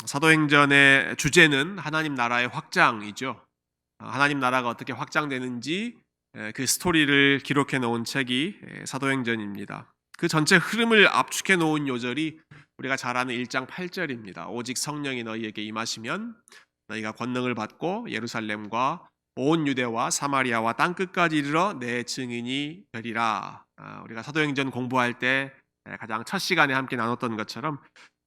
사도행전의 주제는 하나님 나라의 확장이죠. 하나님 나라가 어떻게 확장되는지 그 스토리를 기록해 놓은 책이 사도행전입니다. 그 전체 흐름을 압축해 놓은 요절이 우리가 잘 아는 1장 8절입니다. 오직 성령이 너희에게 임하시면 너희가 권능을 받고 예루살렘과 온 유대와 사마리아와 땅끝까지 이르러 내 증인이 되리라. 우리가 사도행전 공부할 때 가장 첫 시간에 함께 나눴던 것처럼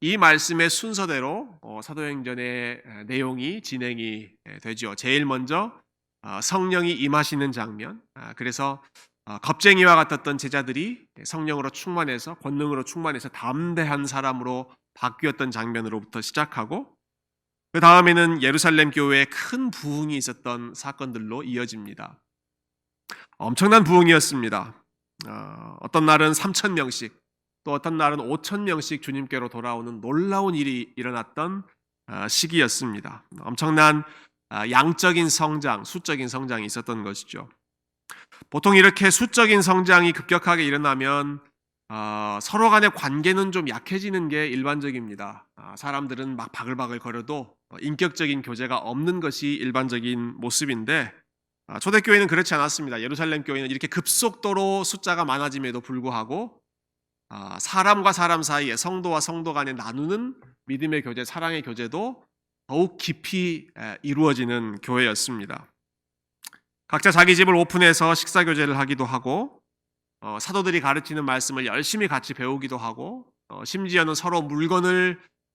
이 말씀의 순서대로 사도행전의 내용이 진행이 되죠. 제일 먼저 성령이 임하시는 장면. 그래서 겁쟁이와 같았던 제자들이 성령으로 충만해서 권능으로 충만해서 담대한 사람으로 바뀌었던 장면으로부터 시작하고, 그 다음에는 예루살렘 교회에 큰 부흥이 있었던 사건들로 이어집니다. 엄청난 부흥이었습니다. 어떤 날은 3,000명씩, 또 어떤 날은 5,000명씩 주님께로 돌아오는 놀라운 일이 일어났던 시기였습니다. 엄청난 양적인 성장, 수적인 성장이 있었던 것이죠. 보통 이렇게 수적인 성장이 급격하게 일어나면 서로 간의 관계는 좀 약해지는 게 일반적입니다. 사람들은 막 바글바글 거려도 인격적인 교제가 없는 것이 일반적인 모습인데, 초대교회는 그렇지 않았습니다. 예루살렘 교회는 이렇게 급속도로 숫자가 많아짐에도 불구하고 사람과 사람 사이에, 성도와 성도 간에 나누는 믿음의 교제, 사랑의 교제도 더욱 깊이 이루어지는 교회였습니다. 각자 자기 집을 오픈해서 식사 교제를 하기도 하고, 사도들이 가르치는 말씀을 열심히 같이 배우기도 하고, 심지어는 서로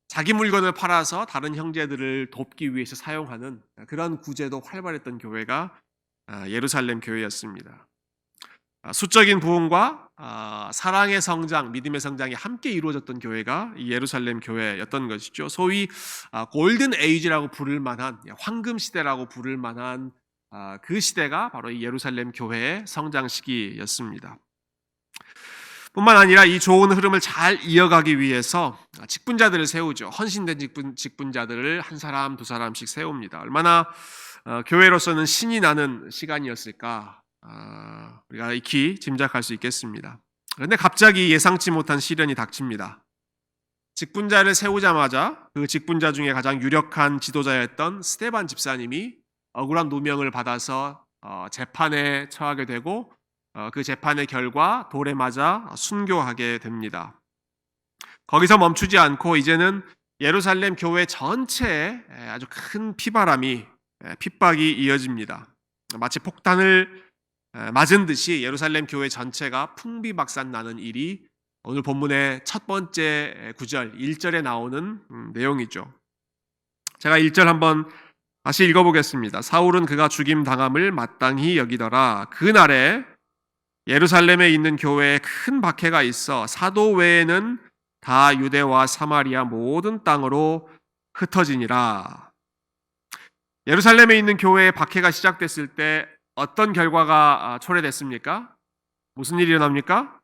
자기 물건을 팔아서 다른 형제들을 돕기 위해서 사용하는 그런 구제도 활발했던 교회가 예루살렘 교회였습니다. 수적인 부흥과 사랑의 성장, 믿음의 성장이 함께 이루어졌던 교회가 이 예루살렘 교회였던 것이죠. 소위 골든 에이지라고 부를 만한, 황금 시대라고 부를 만한 그 시대가 바로 이 예루살렘 교회의 성장 시기였습니다. 뿐만 아니라 이 좋은 흐름을 잘 이어가기 위해서 직분자들을 세우죠. 헌신된 직분자들을 한 사람 두 사람씩 세웁니다. 얼마나 교회로서는 신이 나는 시간이었을까 우리가 익히 짐작할 수 있겠습니다. 그런데 갑자기 예상치 못한 시련이 닥칩니다. 직분자를 세우자마자 그 직분자 중에 가장 유력한 지도자였던 스데반 집사님이 억울한 누명을 받아서 재판에 처하게 되고, 그 재판의 결과 돌에 맞아 순교하게 됩니다. 거기서 멈추지 않고 이제는 예루살렘 교회 전체에 아주 큰 핍박이 이어집니다. 마치 폭탄을 맞은 듯이 예루살렘 교회 전체가 풍비박산 나는 일이 오늘 본문의 첫 번째 구절 1절에 나오는 내용이죠. 제가 1절 한번 다시 읽어보겠습니다. 사울은 그가 죽임 당함을 마땅히 여기더라. 그날에 예루살렘에 있는 교회에 큰 박해가 있어 사도 외에는 다 유대와 사마리아 모든 땅으로 흩어지니라. 예루살렘에 있는 교회에 박해가 시작됐을 때 어떤 결과가 초래됐습니까? 무슨 일이 일어납니까?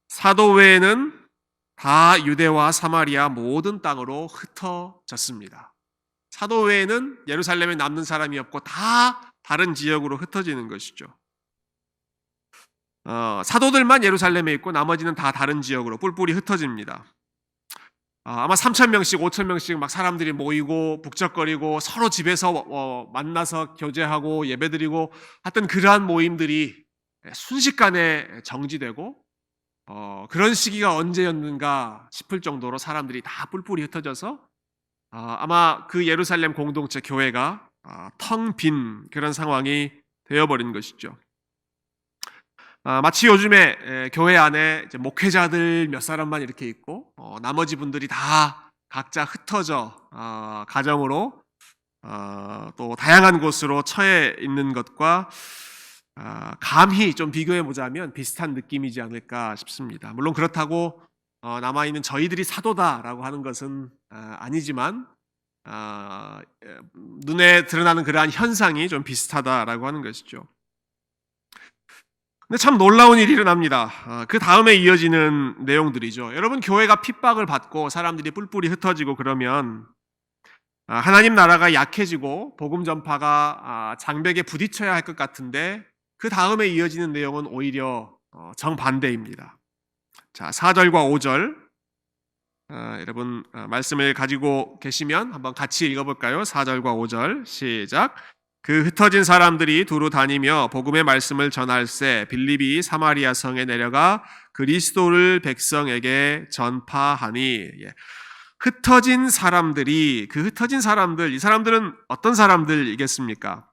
사도 외에는 다 유대와 사마리아 모든 땅으로 흩어졌습니다. 사도 외에는 예루살렘에 남는 사람이 없고 다 다른 지역으로 흩어지는 것이죠. 사도들만 예루살렘에 있고 나머지는 다 다른 지역으로 뿔뿔이 흩어집니다. 아마 3,000명씩 5,000명씩 막 사람들이 모이고 북적거리고 서로 집에서 만나서 교제하고 예배드리고 하여튼 그러한 모임들이 순식간에 정지되고, 그런 시기가 언제였는가 싶을 정도로 사람들이 다 뿔뿔이 흩어져서 아마 그 예루살렘 공동체 교회가 텅 빈 그런 상황이 되어버린 것이죠. 마치 요즘에 교회 안에 이제 목회자들 몇 사람만 이렇게 있고 나머지 분들이 다 각자 흩어져 가정으로 또 다양한 곳으로 처해 있는 것과 감히 좀 비교해 보자면 비슷한 느낌이지 않을까 싶습니다. 물론 그렇다고 남아있는 저희들이 사도다라고 하는 것은 아니지만 눈에 드러나는 그러한 현상이 좀 비슷하다라고 하는 것이죠. 근데 참 놀라운 일이 일어납니다. 그 다음에 이어지는 내용들이죠. 여러분, 교회가 핍박을 받고 사람들이 뿔뿔이 흩어지고 그러면 하나님 나라가 약해지고 복음 전파가 장벽에 부딪혀야 할 것 같은데, 그 다음에 이어지는 내용은 오히려 정반대입니다. 자, 4절과 5절 여러분 말씀을 가지고 계시면 한번 같이 읽어볼까요? 4절과 5절 시작. 그 흩어진 사람들이 두루 다니며 복음의 말씀을 전할세 빌립이 사마리아 성에 내려가 그리스도를 백성에게 전파하니. 흩어진 사람들이, 그 흩어진 사람들, 이 사람들은 어떤 사람들이겠습니까?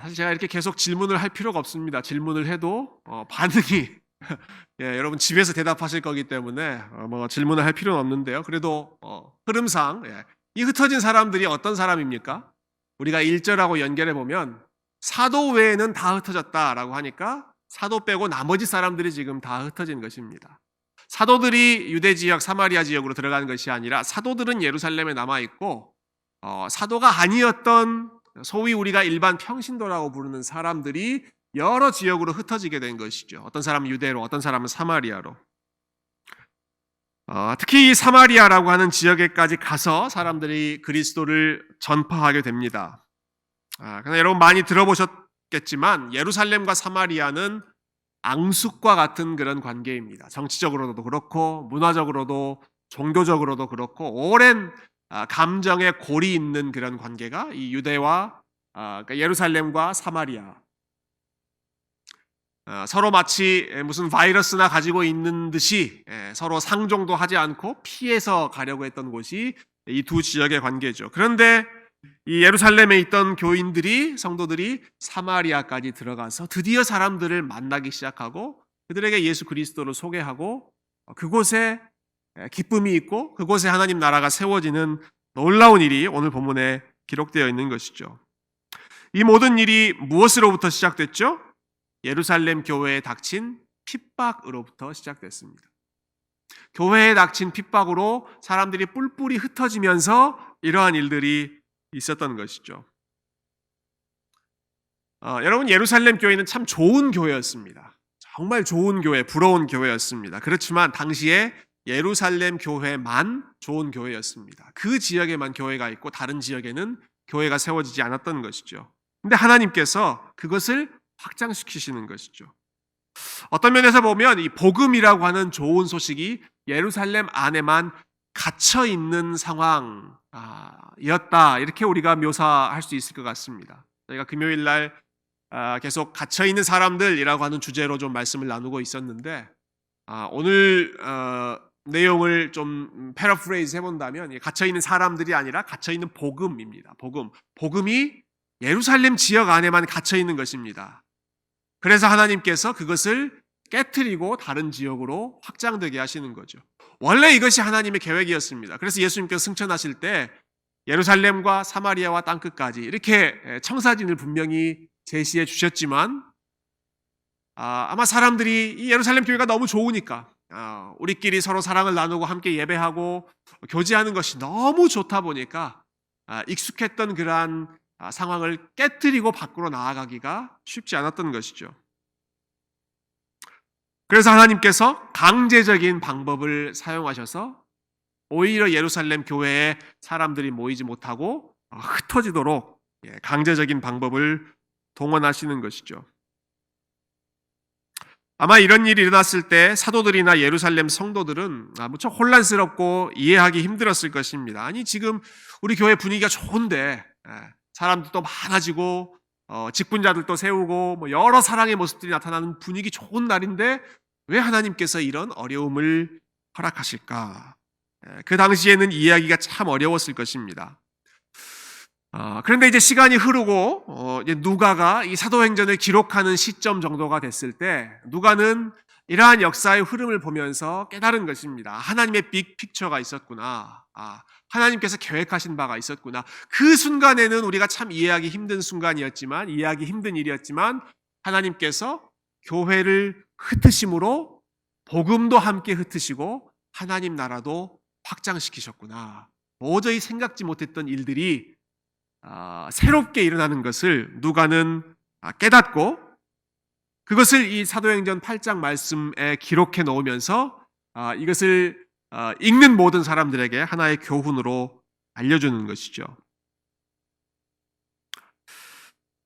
사실 제가 이렇게 계속 질문을 할 필요가 없습니다. 질문을 해도 반응이 여러분 집에서 대답하실 거기 때문에 뭐 질문을 할 필요는 없는데요. 그래도 흐름상 이 흩어진 사람들이 어떤 사람입니까? 우리가 1절하고 연결해 보면 사도 외에는 다 흩어졌다라고 하니까 사도 빼고 나머지 사람들이 지금 다 흩어진 것입니다. 사도들이 유대 지역, 사마리아 지역으로 들어가는 것이 아니라 사도들은 예루살렘에 남아 있고 사도가 아니었던 소위 우리가 일반 평신도라고 부르는 사람들이 여러 지역으로 흩어지게 된 것이죠. 어떤 사람은 유대로, 어떤 사람은 사마리아로. 특히 이 사마리아라고 하는 지역에까지 가서 사람들이 그리스도를 전파하게 됩니다. 그러나 여러분 많이 들어보셨겠지만 예루살렘과 사마리아는 앙숙과 같은 그런 관계입니다. 정치적으로도 그렇고 문화적으로도 종교적으로도 그렇고 오랜 감정의 골이 있는 그런 관계가 이 유대와 그러니까 예루살렘과 사마리아, 서로 마치 무슨 바이러스나 가지고 있는 듯이 서로 상종도 하지 않고 피해서 가려고 했던 곳이 이 두 지역의 관계죠. 그런데 이 예루살렘에 있던 교인들이, 성도들이 사마리아까지 들어가서 드디어 사람들을 만나기 시작하고 그들에게 예수 그리스도를 소개하고 그곳에 기쁨이 있고 그곳에 하나님 나라가 세워지는 놀라운 일이 오늘 본문에 기록되어 있는 것이죠. 이 모든 일이 무엇으로부터 시작됐죠? 예루살렘 교회에 닥친 핍박으로부터 시작됐습니다. 교회에 닥친 핍박으로 사람들이 뿔뿔이 흩어지면서 이러한 일들이 있었던 것이죠. 여러분 예루살렘 교회는 참 좋은 교회였습니다. 정말 좋은 교회, 부러운 교회였습니다. 그렇지만 당시에 예루살렘 교회만 좋은 교회였습니다. 그 지역에만 교회가 있고 다른 지역에는 교회가 세워지지 않았던 것이죠. 근데 하나님께서 그것을 확장시키시는 것이죠. 어떤 면에서 보면 이 복음이라고 하는 좋은 소식이 예루살렘 안에만 갇혀 있는 상황이었다. 이렇게 우리가 묘사할 수 있을 것 같습니다. 저희가 금요일 날 계속 갇혀 있는 사람들이라고 하는 주제로 좀 말씀을 나누고 있었는데 오늘 내용을 좀 패러프레이즈 해본다면 갇혀 있는 사람들이 아니라 갇혀 있는 복음입니다. 복음이 예루살렘 지역 안에만 갇혀 있는 것입니다. 그래서 하나님께서 그것을 깨트리고 다른 지역으로 확장되게 하시는 거죠. 원래 이것이 하나님의 계획이었습니다. 그래서 예수님께서 승천하실 때 예루살렘과 사마리아와 땅끝까지 이렇게 청사진을 분명히 제시해 주셨지만 아마 사람들이 이 예루살렘 교회가 너무 좋으니까 우리끼리 서로 사랑을 나누고 함께 예배하고 교제하는 것이 너무 좋다 보니까 익숙했던 그러한 상황을 깨트리고 밖으로 나아가기가 쉽지 않았던 것이죠. 그래서 하나님께서 강제적인 방법을 사용하셔서 오히려 예루살렘 교회에 사람들이 모이지 못하고 흩어지도록 강제적인 방법을 동원하시는 것이죠. 아마 이런 일이 일어났을 때 사도들이나 예루살렘 성도들은 무척 혼란스럽고 이해하기 힘들었을 것입니다. 아니 지금 우리 교회 분위기가 좋은데 사람들도 많아지고 직분자들도 세우고 여러 사랑의 모습들이 나타나는 분위기 좋은 날인데 왜 하나님께서 이런 어려움을 허락하실까? 그 당시에는 이해하기가 참 어려웠을 것입니다. 그런데 이제 시간이 흐르고 이제 누가가 이 사도행전을 기록하는 시점 정도가 됐을 때 누가는 이러한 역사의 흐름을 보면서 깨달은 것입니다. 하나님의 빅 픽처가 있었구나. 하나님께서 계획하신 바가 있었구나. 그 순간에는 우리가 참 이해하기 힘든 순간이었지만, 이해하기 힘든 일이었지만 하나님께서 교회를 흩으심으로 복음도 함께 흩으시고 하나님 나라도 확장시키셨구나. 도저히 생각지 못했던 일들이 새롭게 일어나는 것을 누가는 깨닫고 그것을 이 사도행전 8장 말씀에 기록해 놓으면서 이것을 읽는 모든 사람들에게 하나의 교훈으로 알려주는 것이죠.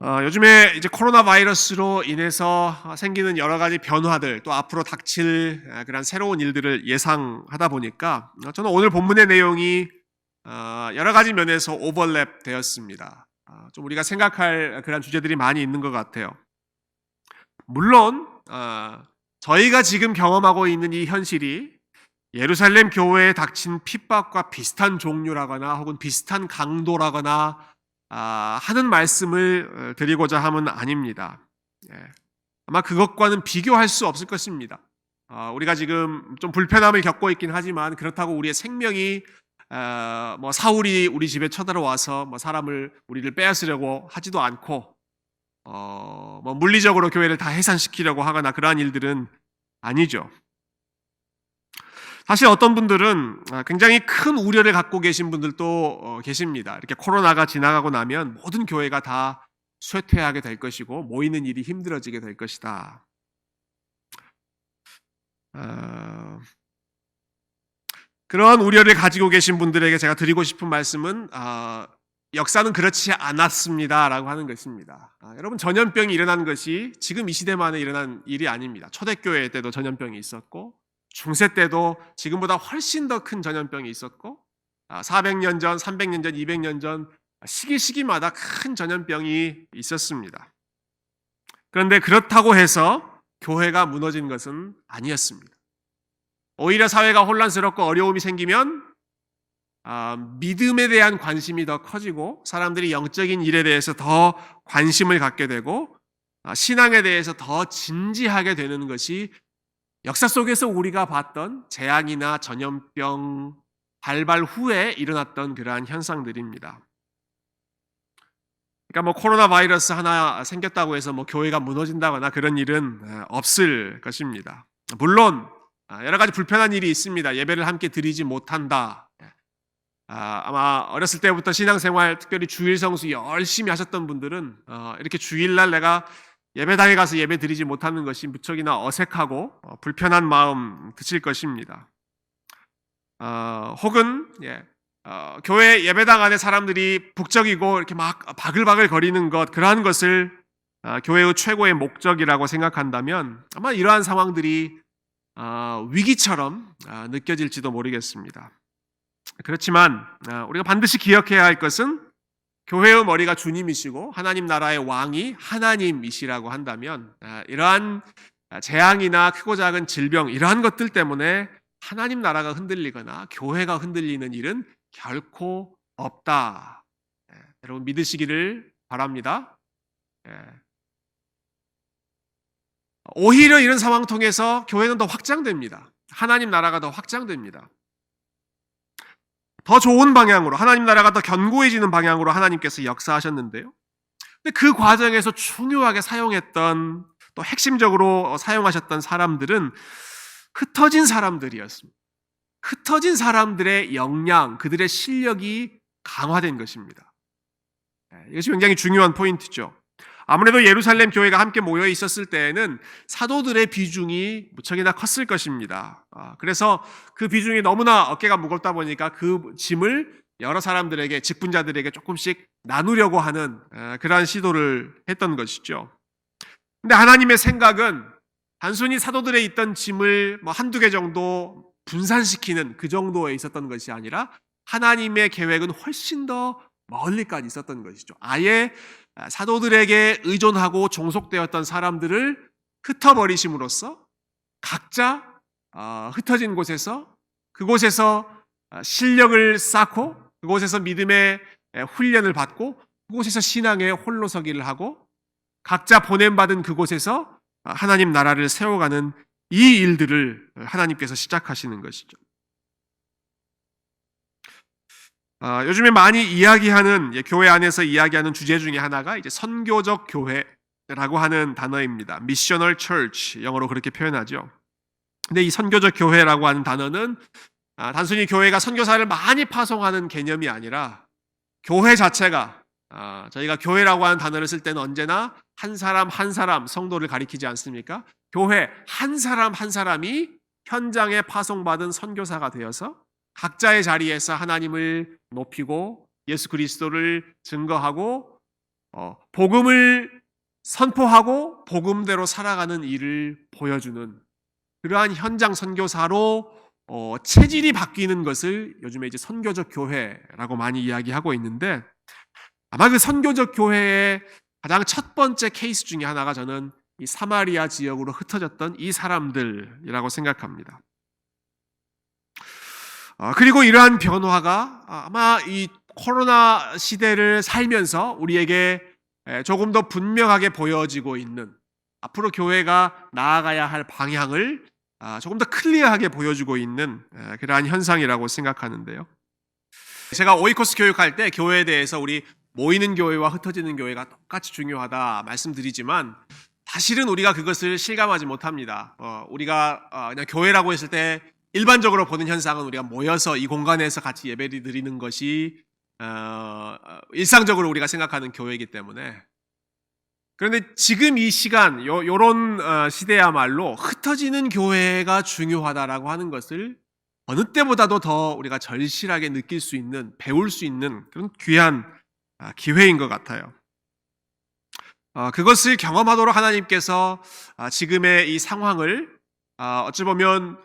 요즘에 이제 코로나 바이러스로 인해서 생기는 여러 가지 변화들, 또 앞으로 닥칠 그런 새로운 일들을 예상하다 보니까 저는 오늘 본문의 내용이 여러 가지 면에서 오버랩 되었습니다. 좀 우리가 생각할 그런 주제들이 많이 있는 것 같아요. 물론 저희가 지금 경험하고 있는 이 현실이 예루살렘 교회에 닥친 핍박과 비슷한 종류라거나 혹은 비슷한 강도라거나 하는 말씀을 드리고자 함은 아닙니다. 아마 그것과는 비교할 수 없을 것입니다. 우리가 지금 좀 불편함을 겪고 있긴 하지만 그렇다고 우리의 생명이 뭐 사울이 우리 집에 쳐들어와서 뭐 우리를 빼앗으려고 하지도 않고 뭐 물리적으로 교회를 다 해산시키려고 하거나 그러한 일들은 아니죠. 사실 어떤 분들은 굉장히 큰 우려를 갖고 계신 분들도 계십니다. 이렇게 코로나가 지나가고 나면 모든 교회가 다 쇠퇴하게 될 것이고 모이는 일이 힘들어지게 될 것이다. 그런 우려를 가지고 계신 분들에게 제가 드리고 싶은 말씀은 역사는 그렇지 않았습니다라고 하는 것입니다. 여러분, 전염병이 일어난 것이 지금 이 시대만에 일어난 일이 아닙니다. 초대교회 때도 전염병이 있었고 중세 때도 지금보다 훨씬 더 큰 전염병이 있었고 400년 전, 300년 전, 200년 전 시기마다 큰 전염병이 있었습니다. 그런데 그렇다고 해서 교회가 무너진 것은 아니었습니다. 오히려 사회가 혼란스럽고 어려움이 생기면 믿음에 대한 관심이 더 커지고 사람들이 영적인 일에 대해서 더 관심을 갖게 되고 신앙에 대해서 더 진지하게 되는 것이 역사 속에서 우리가 봤던 재앙이나 전염병 발발 후에 일어났던 그러한 현상들입니다. 그러니까 뭐 코로나 바이러스 하나 생겼다고 해서 뭐 교회가 무너진다거나 그런 일은 없을 것입니다. 물론 여러 가지 불편한 일이 있습니다. 예배를 함께 드리지 못한다. 아마 어렸을 때부터 신앙생활, 특별히 주일 성수 열심히 하셨던 분들은 이렇게 주일날 내가 예배당에 가서 예배 드리지 못하는 것이 무척이나 어색하고 불편한 마음 드실 것입니다. 혹은 교회 예배당 안에 사람들이 북적이고 이렇게 막 바글바글 거리는 것, 그러한 것을 교회의 최고의 목적이라고 생각한다면 아마 이러한 상황들이 위기처럼 느껴질지도 모르겠습니다. 그렇지만 우리가 반드시 기억해야 할 것은 교회의 머리가 주님이시고 하나님 나라의 왕이 하나님이시라고 한다면 이러한 재앙이나 크고 작은 질병, 이러한 것들 때문에 하나님 나라가 흔들리거나 교회가 흔들리는 일은 결코 없다. 여러분 믿으시기를 바랍니다. 오히려 이런 상황 통해서 교회는 더 확장됩니다. 하나님 나라가 더 확장됩니다. 더 좋은 방향으로, 하나님 나라가 더 견고해지는 방향으로 하나님께서 역사하셨는데요. 근데 그 과정에서 중요하게 사용했던, 또 핵심적으로 사용하셨던 사람들은 흩어진 사람들이었습니다. 흩어진 사람들의 역량, 그들의 실력이 강화된 것입니다. 이것이 굉장히 중요한 포인트죠. 아무래도 예루살렘 교회가 함께 모여 있었을 때에는 사도들의 비중이 무척이나 컸을 것입니다. 그래서 그 비중이 너무나 어깨가 무겁다 보니까 그 짐을 여러 사람들에게, 직분자들에게 조금씩 나누려고 하는 그러한 시도를 했던 것이죠. 근데 하나님의 생각은 단순히 사도들의 있던 짐을 한두 개 정도 분산시키는 그 정도에 있었던 것이 아니라 하나님의 계획은 훨씬 더 멀리까지 있었던 것이죠. 아예 사도들에게 의존하고 종속되었던 사람들을 흩어버리심으로써 각자 흩어진 곳에서, 그곳에서 실력을 쌓고 그곳에서 믿음의 훈련을 받고 그곳에서 신앙의 홀로서기를 하고 각자 보냄받은 그곳에서 하나님 나라를 세워가는 이 일들을 하나님께서 시작하시는 것이죠. 요즘에 많이 이야기하는, 교회 안에서 이야기하는 주제 중에 하나가 이제 선교적 교회라고 하는 단어입니다. Missional Church, 영어로 그렇게 표현하죠. 근데 이 선교적 교회라고 하는 단어는 단순히 교회가 선교사를 많이 파송하는 개념이 아니라 교회 자체가, 저희가 교회라고 하는 단어를 쓸 때는 언제나 한 사람 한 사람 성도를 가리키지 않습니까? 교회 한 사람 한 사람이 현장에 파송받은 선교사가 되어서 각자의 자리에서 하나님을 높이고 예수 그리스도를 증거하고 복음을 선포하고 복음대로 살아가는 일을 보여주는 그러한 현장 선교사로 체질이 바뀌는 것을 요즘에 이제 선교적 교회라고 많이 이야기하고 있는데, 아마 그 선교적 교회의 가장 첫 번째 케이스 중에 하나가 저는 이 사마리아 지역으로 흩어졌던 이 사람들이라고 생각합니다. 그리고 이러한 변화가 아마 이 코로나 시대를 살면서 우리에게 조금 더 분명하게 보여지고 있는, 앞으로 교회가 나아가야 할 방향을 조금 더 클리어하게 보여주고 있는 그러한 현상이라고 생각하는데요. 제가 오이코스 교육할 때 교회에 대해서 우리 모이는 교회와 흩어지는 교회가 똑같이 중요하다 말씀드리지만, 사실은 우리가 그것을 실감하지 못합니다. 우리가 그냥 교회라고 했을 때 일반적으로 보는 현상은 우리가 모여서 이 공간에서 같이 예배를 드리는 것이 일상적으로 우리가 생각하는 교회이기 때문에. 그런데 지금 이 시간, 요런 시대야말로 흩어지는 교회가 중요하다라고 하는 것을 어느 때보다도 더 우리가 절실하게 느낄 수 있는, 배울 수 있는 그런 귀한 기회인 것 같아요. 그것을 경험하도록 하나님께서 지금의 이 상황을 어찌 보면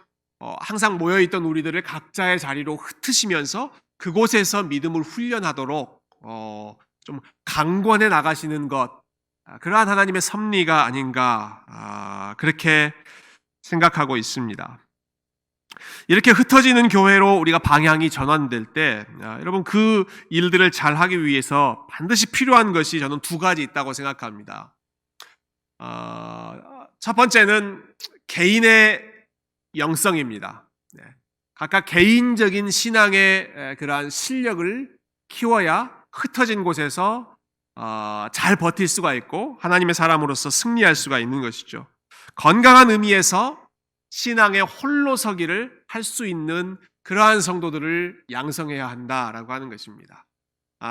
항상 모여있던 우리들을 각자의 자리로 흩으시면서 그곳에서 믿음을 훈련하도록 좀 강권해 나가시는 것, 그러한 하나님의 섭리가 아닌가 그렇게 생각하고 있습니다. 이렇게 흩어지는 교회로 우리가 방향이 전환될 때 여러분, 그 일들을 잘 하기 위해서 반드시 필요한 것이 저는 두 가지 있다고 생각합니다. 첫 번째는 개인의 영성입니다. 각각 개인적인 신앙의 그러한 실력을 키워야 흩어진 곳에서 잘 버틸 수가 있고 하나님의 사람으로서 승리할 수가 있는 것이죠. 건강한 의미에서 신앙의 홀로서기를 할 수 있는 그러한 성도들을 양성해야 한다라고 하는 것입니다.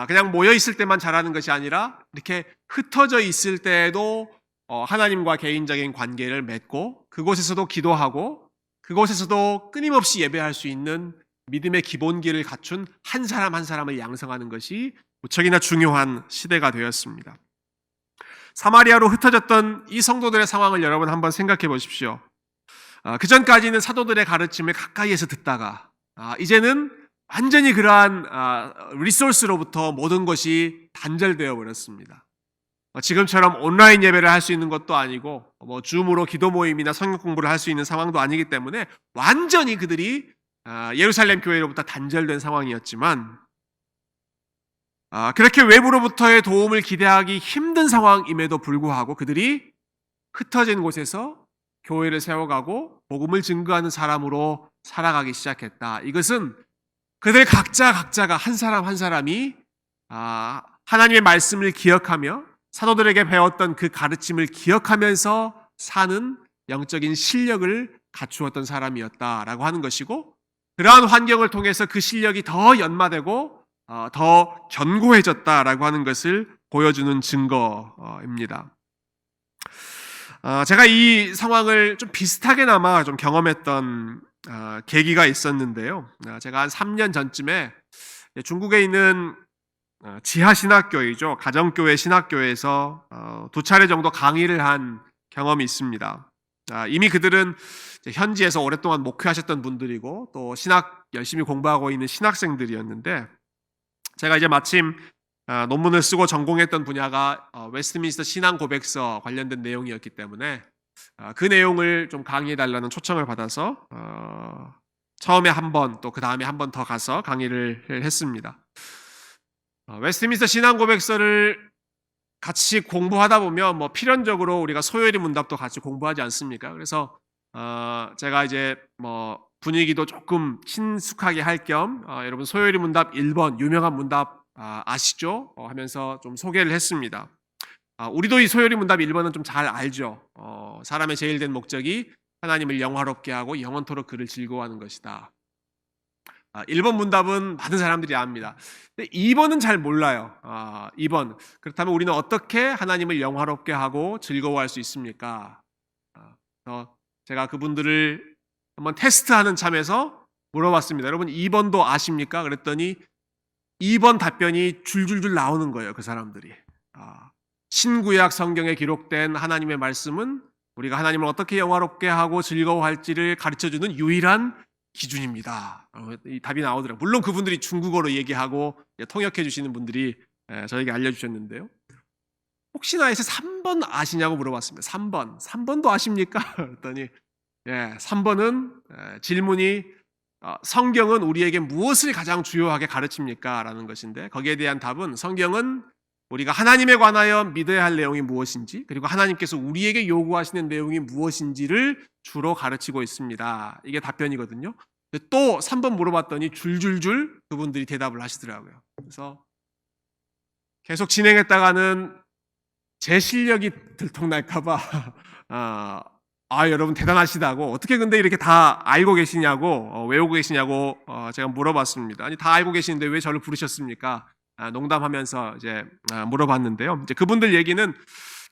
그냥 모여 있을 때만 잘하는 것이 아니라 이렇게 흩어져 있을 때에도 하나님과 개인적인 관계를 맺고 그곳에서도 기도하고 그곳에서도 끊임없이 예배할 수 있는 믿음의 기본기를 갖춘 한 사람 한 사람을 양성하는 것이 무척이나 중요한 시대가 되었습니다. 사마리아로 흩어졌던 이 성도들의 상황을 여러분 한번 생각해 보십시오. 그 전까지는 사도들의 가르침을 가까이에서 듣다가 이제는 완전히 그러한 리소스로부터 모든 것이 단절되어 버렸습니다. 지금처럼 온라인 예배를 할 수 있는 것도 아니고 줌으로 기도 모임이나 성경 공부를 할 수 있는 상황도 아니기 때문에 완전히 그들이 예루살렘 교회로부터 단절된 상황이었지만, 그렇게 외부로부터의 도움을 기대하기 힘든 상황임에도 불구하고 그들이 흩어진 곳에서 교회를 세워가고 복음을 증거하는 사람으로 살아가기 시작했다. 이것은 그들 각자가 한 사람 한 사람이 하나님의 말씀을 기억하며 사도들에게 배웠던 그 가르침을 기억하면서 사는 영적인 실력을 갖추었던 사람이었다라고 하는 것이고, 그러한 환경을 통해서 그 실력이 더 연마되고 더 견고해졌다라고 하는 것을 보여주는 증거입니다. 제가 이 상황을 좀 비슷하게나마 좀 경험했던 계기가 있었는데요. 제가 한 3년 전쯤에 중국에 있는 지하신학교이죠. 가정교회 신학교에서 2차례 정도 강의를 한 경험이 있습니다. 이미 그들은 현지에서 오랫동안 목회하셨던 분들이고 또 신학 열심히 공부하고 있는 신학생들이었는데, 제가 이제 마침 논문을 쓰고 전공했던 분야가 웨스트민스터 신앙 고백서 관련된 내용이었기 때문에 그 내용을 좀 강의해달라는 초청을 받아서 처음에 한 번, 또 그 다음에 한 번 더 가서 강의를 했습니다. 웨스트민스터 신앙 고백서를 같이 공부하다 보면 필연적으로 우리가 소요리 문답도 같이 공부하지 않습니까? 그래서 제가 이제 분위기도 조금 친숙하게 할 겸 여러분 소요리 문답 1번 유명한 문답 아시죠? 하면서 좀 소개를 했습니다. 우리도 이 소요리 문답 1번은 좀 잘 알죠. 사람의 제일 된 목적이 하나님을 영화롭게 하고 영원토록 그를 즐거워하는 것이다. 1번 문답은 많은 사람들이 압니다. 근데 2번은 잘 몰라요. 2번. 그렇다면 우리는 어떻게 하나님을 영화롭게 하고 즐거워할 수 있습니까? 제가 그분들을 한번 테스트하는 참에서 물어봤습니다. 여러분 2번도 아십니까? 그랬더니 2번 답변이 줄줄줄 나오는 거예요. 그 사람들이. 신구약 성경에 기록된 하나님의 말씀은 우리가 하나님을 어떻게 영화롭게 하고 즐거워할지를 가르쳐주는 유일한 기준입니다. 이 답이 나오더라고요. 물론 그분들이 중국어로 얘기하고 통역해 주시는 분들이 저에게 알려주셨는데요. 혹시나 해서 3번 아시냐고 물어봤습니다. 3번도 아십니까? 그랬더니 3번은 질문이 성경은 우리에게 무엇을 가장 주요하게 가르칩니까? 라는 것인데, 거기에 대한 답은 성경은 우리가 하나님에 관하여 믿어야 할 내용이 무엇인지, 그리고 하나님께서 우리에게 요구하시는 내용이 무엇인지를 주로 가르치고 있습니다. 이게 답변이거든요. 또 3번 물어봤더니 줄줄줄 그분들이 대답을 하시더라고요. 그래서 계속 진행했다가는 제 실력이 들통날까봐 여러분 대단하시다고, 어떻게 근데 이렇게 다 알고 계시냐고, 외우고 계시냐고 제가 물어봤습니다. 아니, 다 알고 계시는데 왜 저를 부르셨습니까? 농담하면서 이제 물어봤는데요. 이제 그분들 얘기는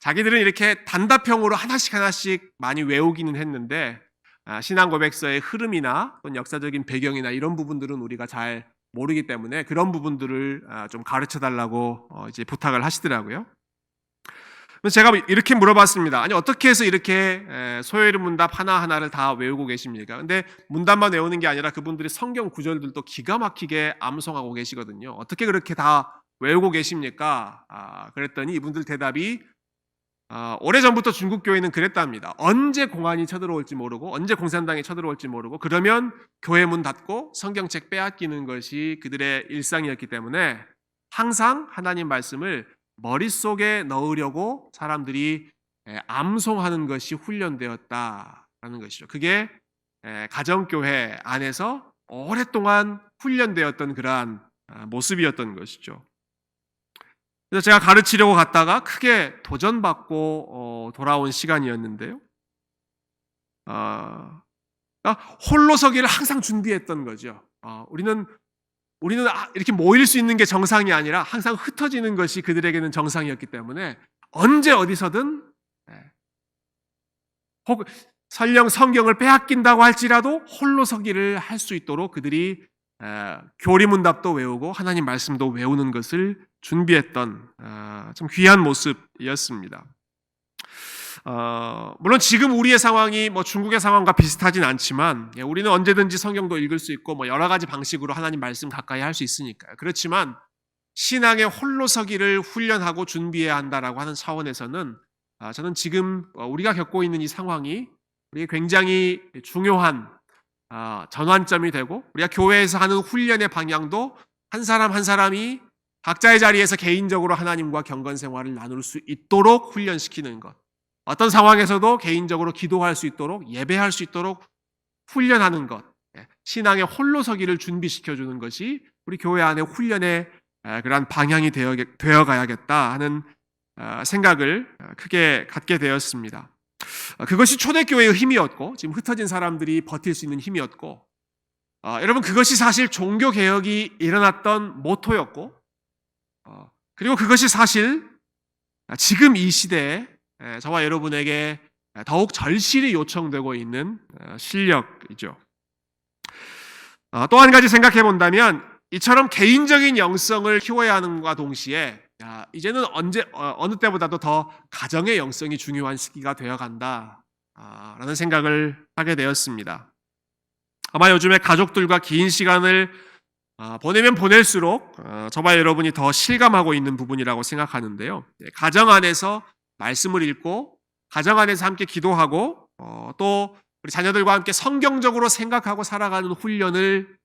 자기들은 이렇게 단답형으로 하나씩 많이 외우기는 했는데, 신앙 고백서의 흐름이나 또는 역사적인 배경이나 이런 부분들은 우리가 잘 모르기 때문에 그런 부분들을 좀 가르쳐 달라고 이제 부탁을 하시더라고요. 제가 이렇게 물어봤습니다. 아니, 어떻게 해서 이렇게 소요일 문답 하나하나를 다 외우고 계십니까? 근데 문답만 외우는 게 아니라 그분들이 성경 구절들도 기가 막히게 암송하고 계시거든요. 어떻게 그렇게 다 외우고 계십니까? 그랬더니 이분들 대답이 오래전부터 중국 교회는 그랬답니다. 언제 공안이 쳐들어올지 모르고, 언제 공산당이 쳐들어올지 모르고, 그러면 교회 문 닫고 성경책 빼앗기는 것이 그들의 일상이었기 때문에 항상 하나님 말씀을 머릿속에 넣으려고 사람들이 암송하는 것이 훈련되었다라는 것이죠. 그게 가정교회 안에서 오랫동안 훈련되었던 그러한 모습이었던 것이죠. 그래서 제가 가르치려고 갔다가 크게 도전받고 돌아온 시간이었는데요. 홀로 서기를 항상 준비했던 거죠. 우리는 이렇게 모일 수 있는 게 정상이 아니라 항상 흩어지는 것이 그들에게는 정상이었기 때문에 언제 어디서든, 혹 설령 성경을 빼앗긴다고 할지라도 홀로 서기를 할 수 있도록 그들이 교리문답도 외우고 하나님 말씀도 외우는 것을 준비했던 참 귀한 모습이었습니다. 물론 지금 우리의 상황이 중국의 상황과 비슷하진 않지만, 우리는 언제든지 성경도 읽을 수 있고 여러 가지 방식으로 하나님 말씀 가까이 할 수 있으니까요. 그렇지만 신앙의 홀로서기를 훈련하고 준비해야 한다라고 하는 차원에서는 저는 지금 우리가 겪고 있는 이 상황이 우리에게 굉장히 중요한 전환점이 되고, 우리가 교회에서 하는 훈련의 방향도 한 사람 한 사람이 각자의 자리에서 개인적으로 하나님과 경건 생활을 나눌 수 있도록 훈련시키는 것, 어떤 상황에서도 개인적으로 기도할 수 있도록, 예배할 수 있도록 훈련하는 것, 신앙의 홀로서기를 준비시켜주는 것이 우리 교회 안의 훈련의 그러한 방향이 되어가야겠다 하는 생각을 크게 갖게 되었습니다. 그것이 초대교회의 힘이었고, 지금 흩어진 사람들이 버틸 수 있는 힘이었고, 여러분, 그것이 사실 종교개혁이 일어났던 모토였고, 그리고 그것이 사실 지금 이 시대에 저와 여러분에게 더욱 절실히 요청되고 있는 실력이죠. 또 한 가지 생각해 본다면, 이처럼 개인적인 영성을 키워야 하는과 동시에 이제는 어느 때보다도 더 가정의 영성이 중요한 시기가 되어간다 라는 생각을 하게 되었습니다. 아마 요즘에 가족들과 긴 시간을 보내면 보낼수록 저와 여러분이 더 실감하고 있는 부분이라고 생각하는데요. 가정 안에서 말씀을 읽고, 가정 안에서 함께 기도하고, 또 우리 자녀들과 함께 성경적으로 생각하고 살아가는 훈련을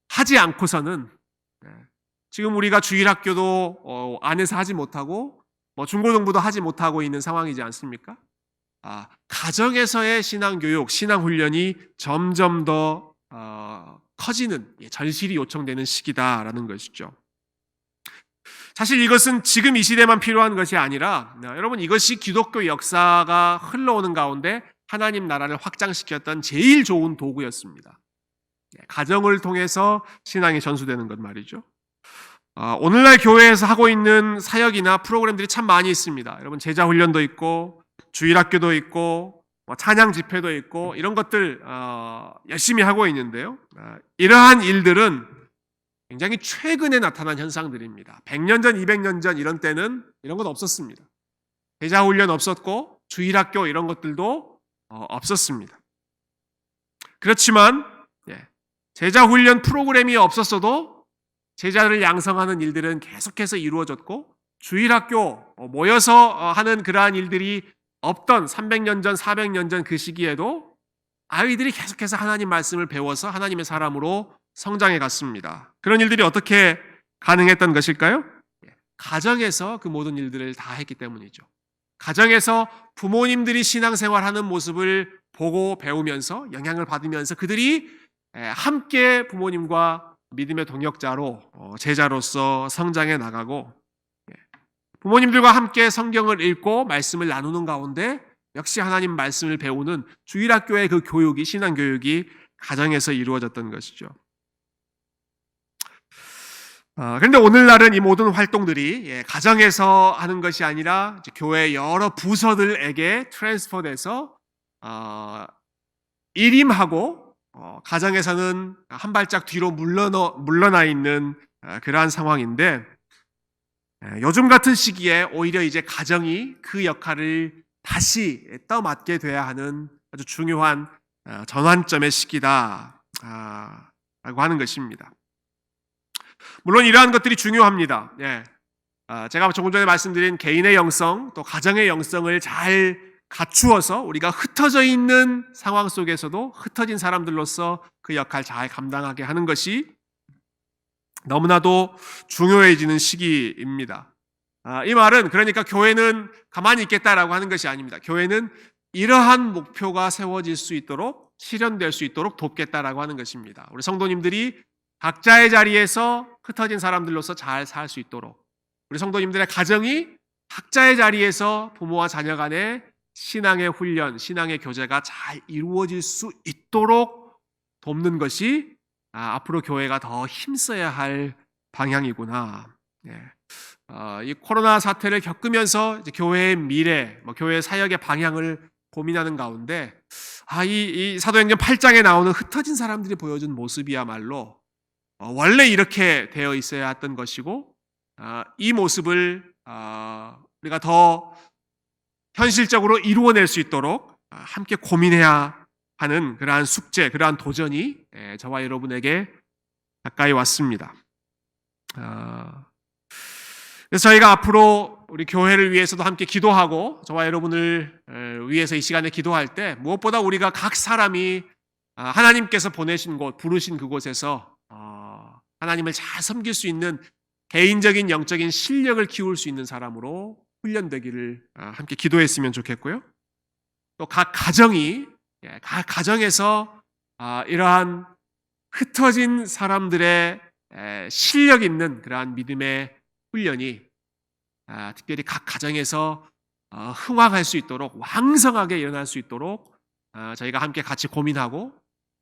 하지 않고서는, 지금 우리가 주일학교도 안에서 하지 못하고 중고등부도 하지 못하고 있는 상황이지 않습니까? 가정에서의 신앙교육, 신앙훈련이 점점 더 커지는, 절실히 요청되는 시기다라는 것이죠. 사실 이것은 지금 이 시대만 필요한 것이 아니라, 여러분, 이것이 기독교 역사가 흘러오는 가운데 하나님 나라를 확장시켰던 제일 좋은 도구였습니다. 가정을 통해서 신앙이 전수되는 것 말이죠. 오늘날 교회에서 하고 있는 사역이나 프로그램들이 참 많이 있습니다. 여러분, 제자훈련도 있고 주일학교도 있고 찬양 집회도 있고 이런 것들 열심히 하고 있는데요. 이러한 일들은 굉장히 최근에 나타난 현상들입니다. 100년 전, 200년 전 이런 때는 이런 건 없었습니다. 제자훈련 없었고 주일학교 이런 것들도 없었습니다. 그렇지만 제자훈련 프로그램이 없었어도 제자를 양성하는 일들은 계속해서 이루어졌고 주일학교 모여서 하는 그러한 일들이 없던 300년 전, 400년 전 그 시기에도 아이들이 계속해서 하나님 말씀을 배워서 하나님의 사람으로 성장해 갔습니다. 그런 일들이 어떻게 가능했던 것일까요? 가정에서 그 모든 일들을 다 했기 때문이죠. 가정에서 부모님들이 신앙생활하는 모습을 보고 배우면서 영향을 받으면서 그들이 함께 부모님과 믿음의 동역자로 제자로서 성장해 나가고 부모님들과 함께 성경을 읽고 말씀을 나누는 가운데 역시 하나님 말씀을 배우는 주일학교의 그 교육이 신앙교육이 가정에서 이루어졌던 것이죠. 그런데 오늘날은 이 모든 활동들이 가정에서 하는 것이 아니라 교회 여러 부서들에게 트랜스퍼돼서 일임하고 가정에서는 한 발짝 뒤로 물러나 있는 그러한 상황인데 요즘 같은 시기에 오히려 이제 가정이 그 역할을 다시 떠맡게 돼야 하는 아주 중요한 전환점의 시기다 라고 하는 것입니다. 물론 이러한 것들이 중요합니다. 제가 조금 전에 말씀드린 개인의 영성 또 가정의 영성을 잘 갖추어서 우리가 흩어져 있는 상황 속에서도 흩어진 사람들로서 그 역할 잘 감당하게 하는 것이 너무나도 중요해지는 시기입니다. 이 말은 그러니까 교회는 가만히 있겠다라고 하는 것이 아닙니다. 교회는 이러한 목표가 세워질 수 있도록 실현될 수 있도록 돕겠다라고 하는 것입니다. 우리 성도님들이 각자의 자리에서 흩어진 사람들로서 잘 살 수 있도록 우리 성도님들의 가정이 각자의 자리에서 부모와 자녀 간의 신앙의 훈련, 신앙의 교제가 잘 이루어질 수 있도록 돕는 것이 앞으로 교회가 더 힘써야 할 방향이구나. 이 코로나 사태를 겪으면서 이제 교회의 미래, 교회의 사역의 방향을 고민하는 가운데 이 사도행전 8장에 나오는 흩어진 사람들이 보여준 모습이야말로 원래 이렇게 되어 있어야 했던 것이고 이 모습을 우리가 더 현실적으로 이루어낼 수 있도록 함께 고민해야 하는 그러한 숙제, 그러한 도전이 저와 여러분에게 가까이 왔습니다. 그래서 저희가 앞으로 우리 교회를 위해서도 함께 기도하고 저와 여러분을 위해서 이 시간에 기도할 때 무엇보다 우리가 각 사람이 하나님께서 보내신 곳, 부르신 그곳에서 하나님을 잘 섬길 수 있는 개인적인 영적인 실력을 키울 수 있는 사람으로 훈련되기를 함께 기도했으면 좋겠고요. 또 각 가정에서 이러한 흩어진 사람들의 실력 있는 그러한 믿음의 훈련이 특별히 각 가정에서 흥왕할 수 있도록 왕성하게 일어날 수 있도록 저희가 함께 같이 고민하고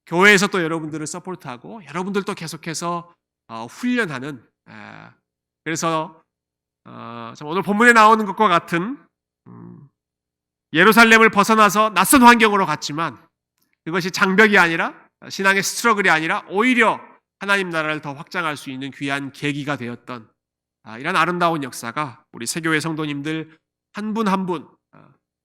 교회에서 또 여러분들을 서포트하고 여러분들도 계속해서 훈련하는 그래서 오늘 본문에 나오는 것과 같은 예루살렘을 벗어나서 낯선 환경으로 갔지만 그것이 장벽이 아니라 신앙의 스트러글이 아니라 오히려 하나님 나라를 더 확장할 수 있는 귀한 계기가 되었던 이런 아름다운 역사가 우리 세교회 성도님들 한 분 한 분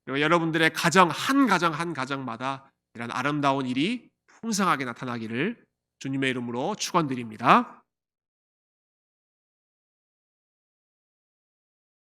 그리고 여러분들의 가정 한 가정마다 이런 아름다운 일이 풍성하게 나타나기를 주님의 이름으로 축원드립니다.